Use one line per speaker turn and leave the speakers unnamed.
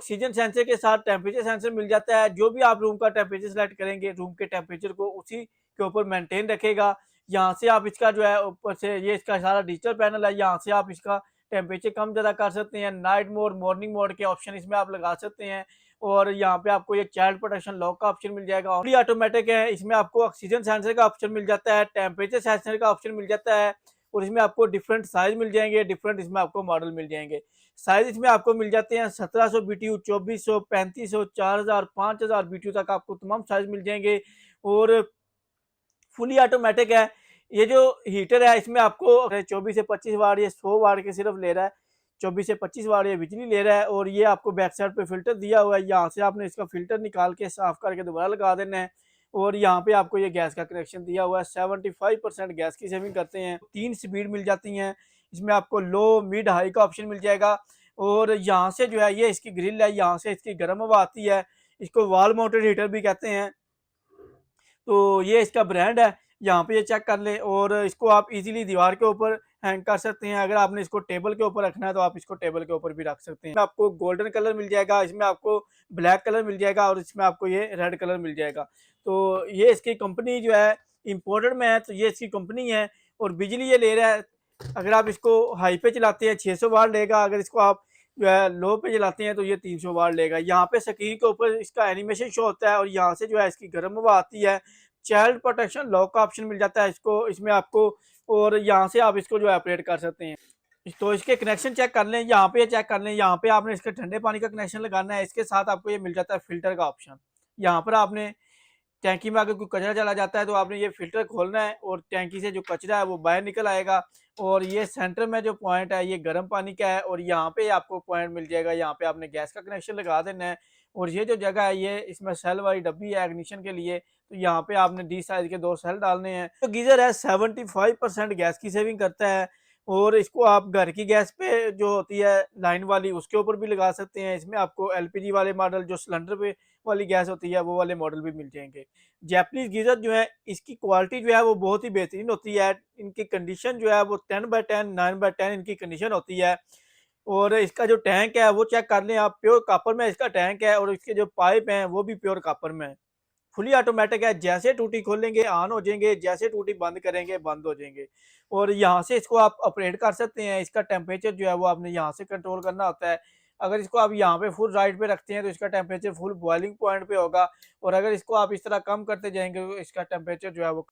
Oxygen sensor के साथ temperature sensor मिल जाता है। जो भी आप रूम का टेम्परेचर सेलेक्ट करेंगे, रूम के टेम्परेचर को उसी के ऊपर मेंटेन रखेगा। यहाँ से आप इसका जो है ऊपर से ये इसका सारा डिजिटल पैनल है, यहाँ से आप इसका टेम्परेचर कम ज़्यादा कर सकते हैं। नाइट मोड, मॉर्निंग मोड के ऑप्शन इसमें आप लगा सकते हैं। और यहाँ पे आपको ये चाइल्ड प्रोटेक्शन लॉक का ऑप्शन मिल जाएगा। फुली ऑटोमेटिक है, इसमें आपको ऑक्सीजन सेंसर का ऑप्शन मिल जाता है, टेम्परेचर सेंसर का ऑप्शन मिल जाता है। और इसमें आपको डिफरेंट साइज मिल जाएंगे, डिफरेंट इसमें आपको मॉडल मिल जाएंगे। साइज इसमें आपको मिल जाते हैं 1700 BTU, 2400, 3500, 4000, 5000 BTU तक आपको तमाम साइज मिल जाएंगे। और फुली ऑटोमेटिक है। ये जो हीटर है इसमें आपको 24 से 25 वाट, ये 100 वाट के सिर्फ ले रहा है। 24 से 25 वाट ये बिजली ले रहा है। और ये आपको बैक साइड पे फिल्टर दिया हुआ है, यहाँ से आपने इसका फिल्टर निकाल के साफ करके दोबारा लगा देना है। और यहाँ पे आपको ये गैस का कनेक्शन दिया हुआ है। 75% गैस की सेविंग करते हैं। 3 स्पीड मिल जाती हैं इसमें, आपको लो, मिड, हाई का ऑप्शन मिल जाएगा। और यहाँ से जो है ये इसकी ग्रिल है, यहाँ से इसकी गर्म हवा आती है। इसको वॉल माउंटेड हीटर भी कहते हैं। तो ये इसका ब्रांड है, यहाँ पे ये चेक कर लें। और इसको आप इजीली दीवार के ऊपर हैंग कर सकते हैं। अगर आपने इसको टेबल के ऊपर रखना है तो आप इसको टेबल के ऊपर भी रख सकते हैं। आपको गोल्डन कलर मिल जाएगा, इसमें आपको ब्लैक कलर मिल जाएगा और इसमें आपको ये रेड कलर मिल जाएगा। तो ये इसकी कंपनी जो है इम्पोर्टेड में है, तो ये इसकी कंपनी है। और बिजली ये ले रहा है। अगर आप इसको हाई पे चलाते हैं 600 वाट लेगा, अगर इसको आप जो है लो पे चलाते हैं तो ये 300 वाट लेगा। यहाँ पे स्क्रीन के ऊपर इसका एनिमेशन शो होता है और यहाँ से जो है इसकी गर्म हवा आती है। चाइल्ड प्रोटेक्शन लॉक का ऑप्शन मिल जाता है इसको, इसमें आपको। और यहाँ से आप इसको जो है ऑपरेट कर सकते हैं। तो इसके कनेक्शन चेक कर लें, यहाँ पे चेक कर लें। यहाँ पे आपने इसके ठंडे पानी का कनेक्शन लगाना है। इसके साथ आपको ये मिल जाता है फिल्टर का ऑप्शन। यहाँ पर आपने टैंकी में अगर कोई कचरा चला जाता है तो आपने ये फिल्टर खोलना है और टैंकी से जो कचरा है वो बाहर निकल आएगा। और ये सेंटर में जो पॉइंट है ये गर्म पानी का है और यहाँ पे आपको पॉइंट मिल जाएगा, यहाँ पे आपने गैस का कनेक्शन लगा देना है। और ये जो जगह है ये इसमें सेल वाली डब्बी है इग्निशन के लिए, तो यहाँ पे आपने डी साइज के 2 सेल डालने हैं। तो गीजर है 75% गैस की सेविंग करता है। और इसको आप घर की गैस पे जो होती है लाइन वाली उसके ऊपर भी लगा सकते हैं। इसमें आपको एलपीजी वाले मॉडल जो सिलेंडर पे वाली गैस होती है वो वाले मॉडल भी मिल जाएंगे। जैपनीज गीजर जो है इसकी क्वालिटी जो है वो बहुत ही बेहतरीन होती है। इनकी कंडीशन जो है वो 10/10, 9/10 इनकी कंडीशन होती है। और इसका जो टैंक है वो चेक कर लें आप, प्योर कॉपर में इसका टैंक है। और इसके जो पाइप हैं वो भी प्योर कॉपर में है। फुली ऑटोमेटिक है, जैसे टूटी खोलेंगे ऑन हो जाएंगे, जैसे टूटी बंद करेंगे बंद हो जाएंगे। और यहाँ से इसको आप ऑपरेट कर सकते हैं। इसका टेम्परेचर जो है वो आपने यहाँ से कंट्रोल करना होता है। अगर इसको आप यहाँ पे फुल राइट पे रखते हैं तो इसका टेम्परेचर फुल बॉइलिंग पॉइंट पे होगा। और अगर इसको आप इस तरह कम करते जाएंगे तो इसका टेम्परेचर जो है वो